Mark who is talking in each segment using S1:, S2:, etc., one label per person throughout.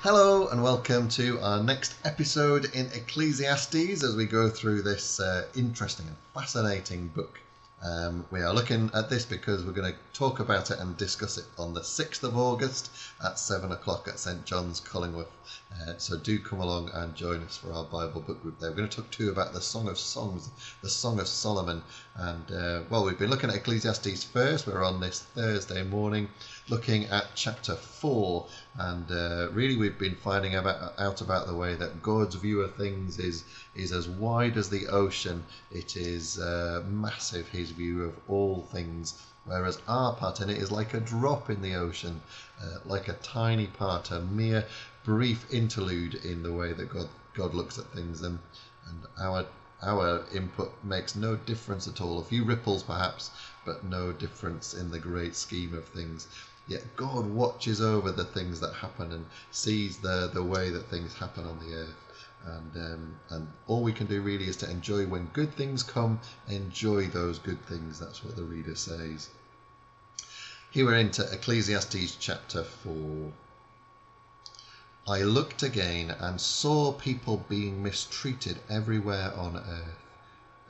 S1: Hello and welcome to our next episode in Ecclesiastes as we go through this interesting and fascinating book. We are looking at this because we're going to talk about it and discuss it on the 6th of August at 7 o'clock at St John's, Collingwood. So do come along and join us for our Bible book group there. We're going to talk too about the Song of Songs, the Song of Solomon. And we've been looking at Ecclesiastes first. We're on this Thursday morning looking at chapter 4. And really we've been finding out about the way that God's view of things is as wide as the ocean. It is massive, his view of all things, whereas our part in it is like a drop in the ocean, like a tiny part, a mere brief interlude in the way that God looks at things, and our input makes no difference at all. A few ripples perhaps, but no difference in the great scheme of things. Yet God watches over the things that happen and sees the way that things happen on the earth. And all we can do really is to enjoy when good things come, enjoy those good things. That's what the reader says. Here we're into Ecclesiastes chapter 4. I looked again and saw people being mistreated everywhere on earth.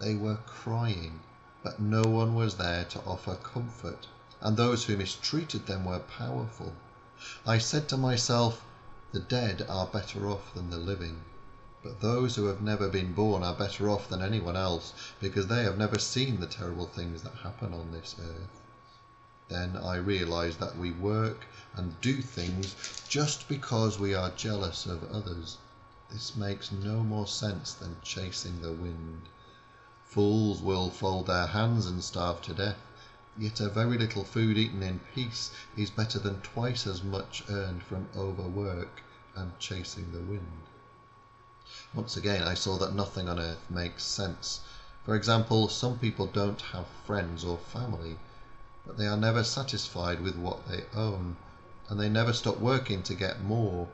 S1: They were crying, but no one was there to offer comfort, and those who mistreated them were powerful. I said to myself, the dead are better off than the living, but those who have never been born are better off than anyone else, because they have never seen the terrible things that happen on this earth. Then I realized that we work and do things just because we are jealous of others. This makes no more sense than chasing the wind. Fools will fold their hands and starve to death, yet a very little food eaten in peace is better than twice as much earned from overwork and chasing the wind. Once again, I saw that nothing on earth makes sense. For example, some people don't have friends or family, but they are never satisfied with what they own, and they never stop working to get more.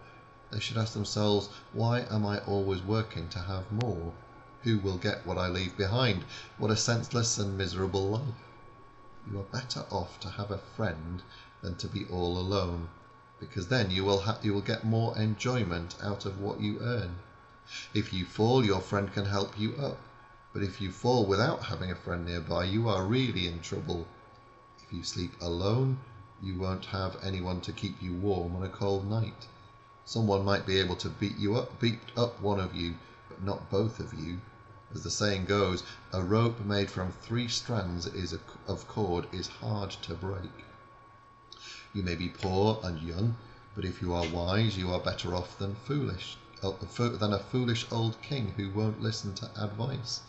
S1: They should ask themselves, why am I always working to have more? Who will get what I leave behind? What a senseless and miserable life. You are better off to have a friend than to be all alone, because then you will get more enjoyment out of what you earn. If you fall, your friend can help you up, but if you fall without having a friend nearby, you are really in trouble. If you sleep alone, you won't have anyone to keep you warm on a cold night. Someone might be able to beat up one of you, but not both of you. As the saying goes, a rope made from 3 strands of cord is hard to break. You may be poor and young, but if you are wise, you are better off than a foolish old king who won't listen to advice.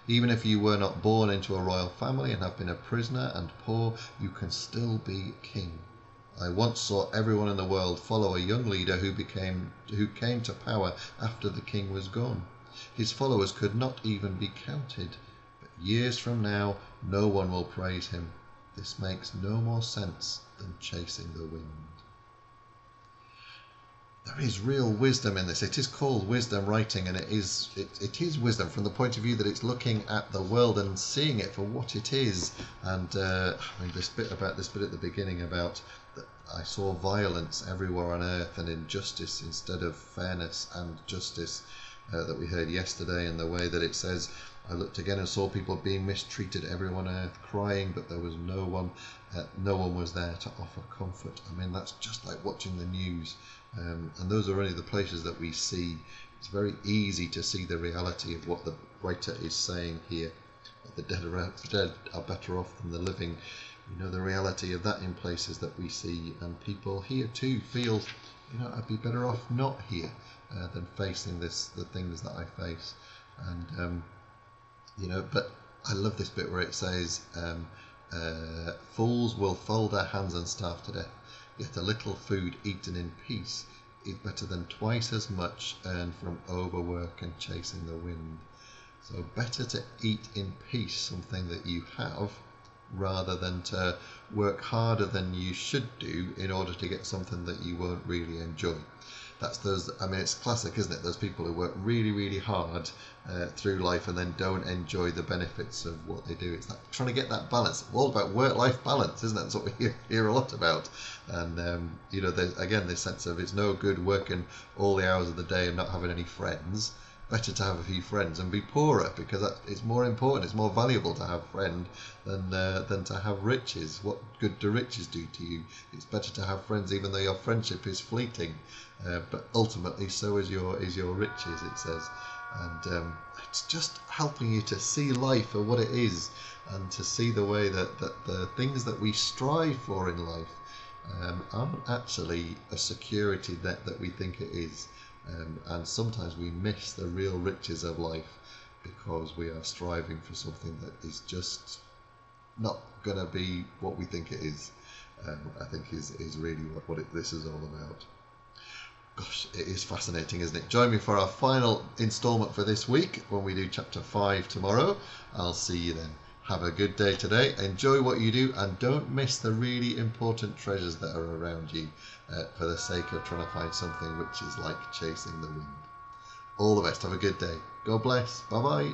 S1: Even if you were not born into a royal family and have been a prisoner and poor, you can still be king. I once saw everyone in the world follow a young leader who came to power after the king was gone. His followers could not even be counted, but years from now no one will praise him. This makes no more sense than chasing the wind. There is real wisdom in this. It is called wisdom writing, and it is wisdom from the point of view that it's looking at the world and seeing it for what it is. And this bit at the beginning about that I saw violence everywhere on earth and injustice instead of fairness and justice that we heard yesterday, and the way that it says, I looked again and saw people being mistreated everywhere on earth, crying, but there was no one was there to offer comfort. I mean, that's just like watching the news. And those are only the places that we see. It's very easy to see the reality of what the writer is saying here. That the dead are better off than the living. We know the reality of that in places that we see. And people here too feel, I'd be better off not here than facing the things that I face. And, but I love this bit where it says, fools will fold their hands and starve to death. Yet a little food eaten in peace is better than twice as much earned from overwork and chasing the wind. So better to eat in peace something that you have rather than to work harder than you should do in order to get something that you won't really enjoy. That's those, I mean, it's classic, isn't it? Those people who work really, really hard through life and then don't enjoy the benefits of what they do. It's like trying to get that balance. It's all about work-life balance, isn't it? That's what we hear a lot about. And, you know, there's, again, this sense of it's no good working all the hours of the day and not having any friends. Better to have a few friends and be poorer, because it's more important, it's more valuable to have a friend than to have riches. What good do riches do to you? It's better to have friends, even though your friendship is fleeting, but ultimately so is your riches, it says. And it's just helping you to see life for what it is, and to see the way that the things that we strive for in life aren't actually a security net that we think it is. And sometimes we miss the real riches of life because we are striving for something that is just not going to be what we think it is. I think is really what this is all about. Gosh, it is fascinating, isn't it? Join me for our final instalment for this week when we do chapter 5 tomorrow. I'll see you then. Have a good day today. Enjoy what you do, and don't miss the really important treasures that are around you for the sake of trying to find something which is like chasing the wind. All the best. Have a good day. God bless. Bye-bye.